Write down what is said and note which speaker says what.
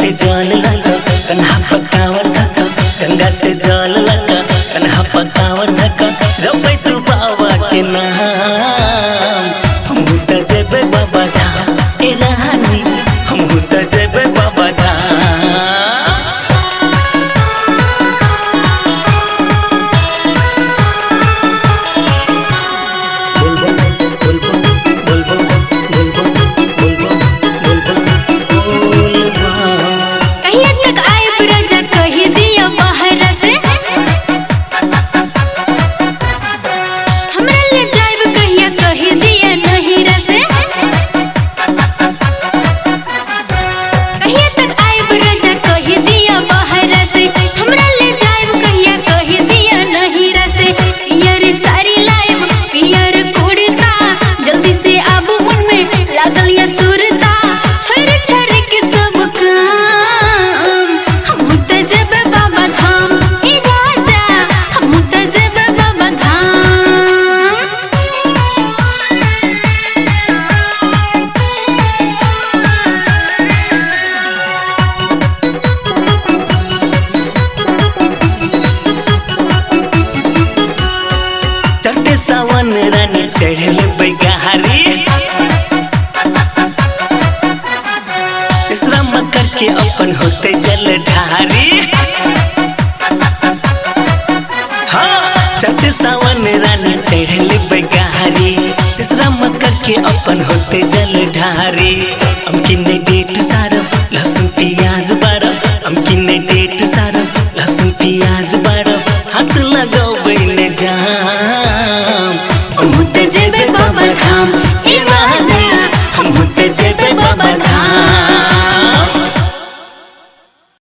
Speaker 1: से जल लगा कन्हा पकावन ढका, गंगा से जल लगा कन्हा पकावन ढका। जब तू बाबा के नाम हम त जेबे बाबा धाम, ए रानी हम त जेबे बाबा धाम। चढ़ते सावन रानी चढ़ल बैगारी, तीसरा मकर के अपन होते जल ढारी। हाँ चढ़ते सावन रानी चढ़ल बैगारी, तीसरा मकर के अपन होते जल ढारी। हम किन्ने डेट सारा लहसुन प्याज